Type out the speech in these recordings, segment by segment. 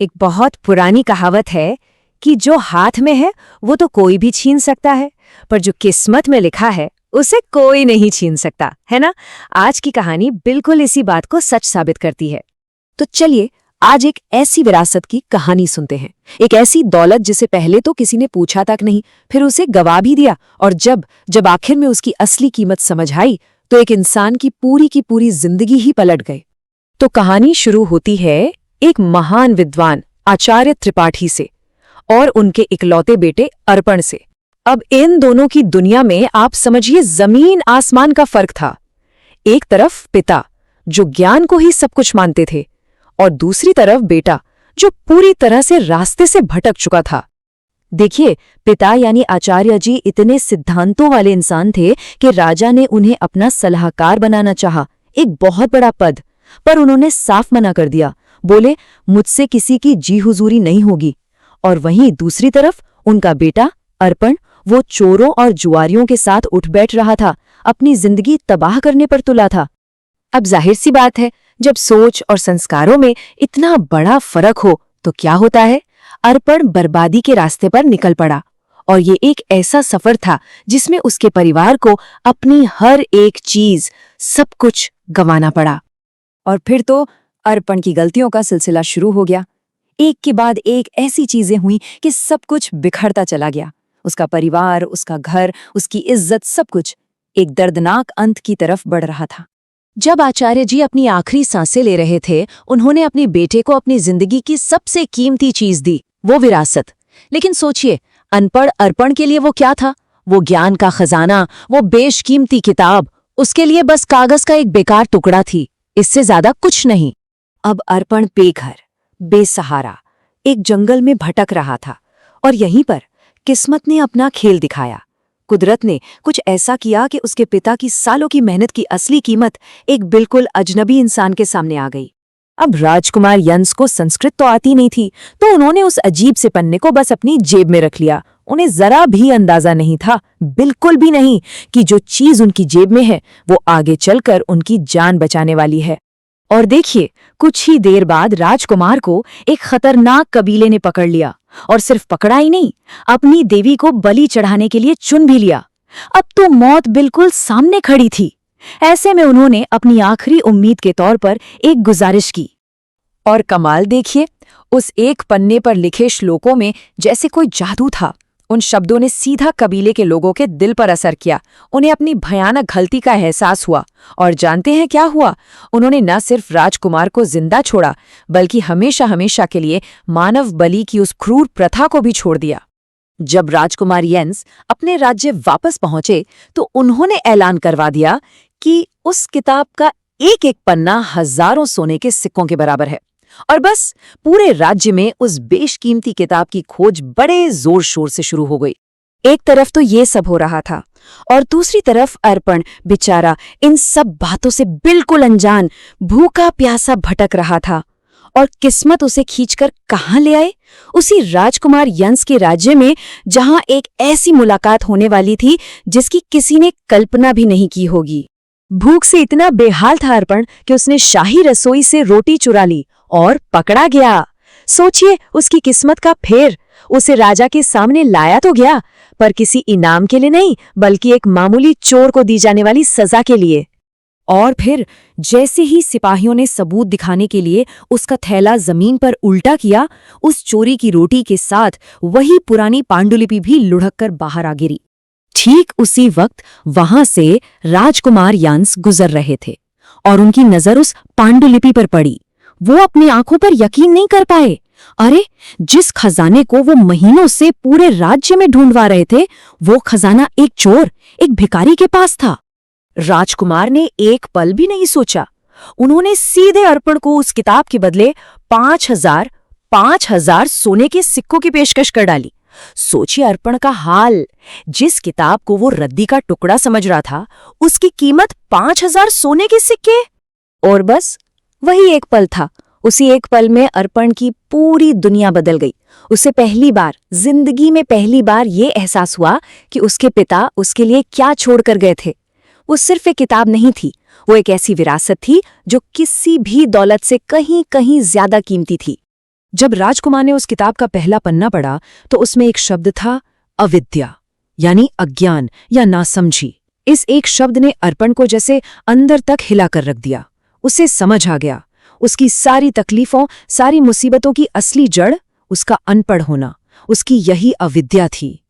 एक बहुत पुरानी कहावत है कि जो हाथ में है वो तो कोई भी छीन सकता है, पर जो किस्मत में लिखा है उसे कोई नहीं छीन सकता, है ना। आज की कहानी बिल्कुल इसी बात को सच साबित करती है। तो चलिए आज एक ऐसी विरासत की कहानी सुनते हैं। एक ऐसी दौलत जिसे पहले तो किसी ने पूछा तक नहीं, फिर उसे गवा भी दिया, और जब जब आखिर में उसकी असली कीमत समझ आई तो एक इंसान की पूरी जिंदगी ही पलट गई। तो कहानी शुरू होती है एक महान विद्वान आचार्य त्रिपाठी से और उनके इकलौते बेटे अर्पण से। अब इन दोनों की दुनिया में आप समझिए जमीन आसमान का फर्क था। एक तरफ पिता जो ज्ञान को ही सब कुछ मानते थे, और दूसरी तरफ बेटा जो पूरी तरह से रास्ते से भटक चुका था। देखिए, पिता यानी आचार्य जी इतने सिद्धांतों वाले इंसान थे कि राजा ने उन्हें अपना सलाहकार बनाना चाहा, एक बहुत बड़ा पद, पर उन्होंने साफ मना कर दिया। बोले, मुझसे किसी की जी हुजूरी नहीं होगी। और वहीं दूसरी तरफ उनका बेटा अर्पण, वो चोरों और जुआरियों के साथ उठ बैठ रहा था, अपनी जिंदगी तबाह करने पर तुला था। अब जाहिर सी बात है, जब सोच और संस्कारों में इतना बड़ा फर्क हो तो क्या होता है। अर्पण बर्बादी के रास्ते पर निकल पड़ा, और ये एक ऐसा सफर था जिसमें उसके परिवार को अपनी हर एक चीज, सब कुछ गंवाना पड़ा। और फिर तो अर्पण की गलतियों का सिलसिला शुरू हो गया। एक के बाद एक ऐसी चीजें हुई कि सब कुछ बिखरता चला गया। उसका परिवार, उसका घर, उसकी इज्जत, सब कुछ एक दर्दनाक अंत की तरफ बढ़ रहा था। जब आचार्य जी अपनी आखिरी सांसें ले रहे थे, उन्होंने अपने बेटे को अपनी जिंदगी की सबसे कीमती चीज दी, वो विरासत। लेकिन सोचिए, अनपढ़ अर्पण के लिए वो क्या था? वो ज्ञान का खजाना, वो बेशकीमती किताब, उसके लिए बस कागज का एक बेकार टुकड़ा थी, इससे ज्यादा कुछ नहीं। अब अर्पण बेघर, बेसहारा एक जंगल में भटक रहा था, और यहीं पर किस्मत ने अपना खेल दिखाया। कुदरत ने कुछ ऐसा किया कि उसके पिता की सालों की मेहनत की असली कीमत एक बिल्कुल अजनबी इंसान के सामने आ गई। अब राजकुमार यंस को संस्कृत तो आती नहीं थी, तो उन्होंने उस अजीब से पन्ने को बस अपनी जेब में रख लिया। उन्हें जरा भी अंदाजा नहीं था, बिल्कुल भी नहीं, कि जो चीज उनकी जेब में है वो आगे चलकर उनकी जान बचाने वाली है। और देखिए, कुछ ही देर बाद राजकुमार को एक खतरनाक कबीले ने पकड़ लिया, और सिर्फ पकड़ा ही नहीं, अपनी देवी को बलि चढ़ाने के लिए चुन भी लिया। अब तो मौत बिल्कुल सामने खड़ी थी। ऐसे में उन्होंने अपनी आखिरी उम्मीद के तौर पर एक गुजारिश की। और कमाल देखिए, उस एक पन्ने पर लिखे श्लोकों में जैसे कोई जादू था। उन शब्दों ने सीधा कबीले के लोगों के दिल पर असर किया। उन्हें अपनी भयानक गलती का एहसास हुआ, और जानते हैं क्या हुआ? उन्होंने न सिर्फ राजकुमार को जिंदा छोड़ा, बल्कि हमेशा हमेशा के लिए मानव बलि की उस क्रूर प्रथा को भी छोड़ दिया। जब राजकुमार यंस अपने राज्य वापस पहुंचे तो उन्होंने ऐलान करवा दिया कि उस किताब का एक एक पन्ना हजारों सोने के सिक्कों के बराबर है, और बस पूरे राज्य में उस बेशकीमती किताब की खोज बड़े जोर शोर से शुरू हो गई। एक तरफ तो ये सब हो रहा था, और दूसरी तरफ अर्पण बेचारा इन सब बातों से बिल्कुल अनजान, भूखा प्यासा भटक रहा था। और किस्मत उसे खींचकर कहाँ ले आए? उसी राजकुमार यंस के राज्य में, जहां एक ऐसी मुलाकात होने वाली थी जिसकी किसी ने कल्पना भी नहीं की होगी। भूख से इतना बेहाल था अर्पण कि उसने शाही रसोई से रोटी चुरा ली और पकड़ा गया। सोचिए उसकी किस्मत का फेर। उसे राजा के सामने लाया तो गया, पर किसी इनाम के लिए नहीं, बल्कि एक मामूली चोर को दी जाने वाली सजा के लिए। और फिर जैसे ही सिपाहियों ने सबूत दिखाने के लिए उसका थैला जमीन पर उल्टा किया, उस चोरी की रोटी के साथ वही पुरानी पांडुलिपि भी लुढ़क कर बाहर आ गिरी। ठीक उसी वक्त वहां से राजकुमार यंस गुजर रहे थे, और उनकी नजर उस पांडुलिपि पर पड़ी। वो अपनी आंखों पर यकीन नहीं कर पाए। अरे, जिस खजाने को वो महीनों से पूरे राज्य में ढूंढवा रहे थे, वो खजाना एक चोर, एक भिखारी के पास था। राजकुमार ने एक पल भी नहीं सोचा। उन्होंने सीधे अर्पण को उस किताब के बदले 5,000 सोने के सिक्कों की पेशकश कर डाली। सोचिए अर्पण का हाल। जिस किताब को वो रद्दी का टुकड़ा समझ रहा था, उसकी कीमत 5,000 सोने के सिक्के। और बस वही एक पल था। उसी एक पल में अर्पण की पूरी दुनिया बदल गई। उसे जिंदगी में पहली बार ये एहसास हुआ कि उसके पिता उसके लिए क्या छोड़कर गए थे। वो सिर्फ एक किताब नहीं थी, वो एक ऐसी विरासत थी जो किसी भी दौलत से कहीं कहीं ज्यादा कीमती थी। जब राजकुमार ने उस किताब का पहला पन्ना पढ़ा तो उसमें एक शब्द था, अविद्या, यानी अज्ञान या नासमझी। इस एक शब्द ने अर्पण को जैसे अंदर तक हिला कर रख दिया। उसे समझ आ गया, उसकी सारी तकलीफों, सारी मुसीबतों की असली जड़ उसका अनपढ़ होना, उसकी यही अविद्या थी।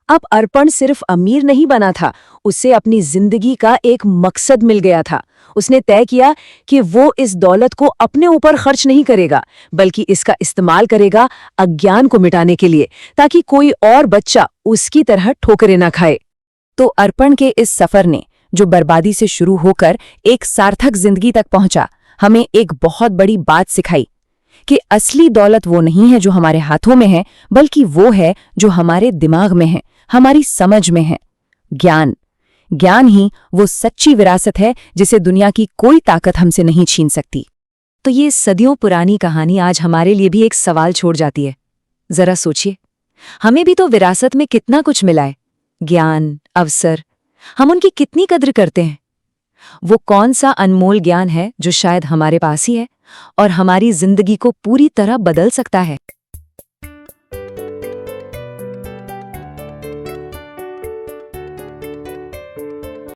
अब अर्पण सिर्फ अमीर नहीं बना था, उसे अपनी जिंदगी का एक मकसद मिल गया था। उसने तय किया कि वो इस दौलत को अपने ऊपर खर्च नहीं करेगा, बल्कि इसका इस्तेमाल करेगा अज्ञान को मिटाने के लिए, ताकि कोई और बच्चा उसकी तरह ठोकरें ना खाए। तो अर्पण के इस सफर ने, जो बर्बादी से शुरू होकर एक सार्थक जिंदगी तक पहुंचा, हमें एक बहुत बड़ी बात सिखाई कि असली दौलत वो नहीं है जो हमारे हाथों में है, बल्कि वो है जो हमारे दिमाग में है, हमारी समझ में है। ज्ञान ज्ञान ही वो सच्ची विरासत है जिसे दुनिया की कोई ताकत हमसे नहीं छीन सकती। तो ये सदियों पुरानी कहानी आज हमारे लिए भी एक सवाल छोड़ जाती है। जरा सोचिए, हमें भी तो विरासत में कितना कुछ मिला है, ज्ञान, अवसर। हम उनकी कितनी कद्र करते हैं? वो कौन सा अनमोल ज्ञान है जो शायद हमारे पास ही है और हमारी जिंदगी को पूरी तरह बदल सकता है?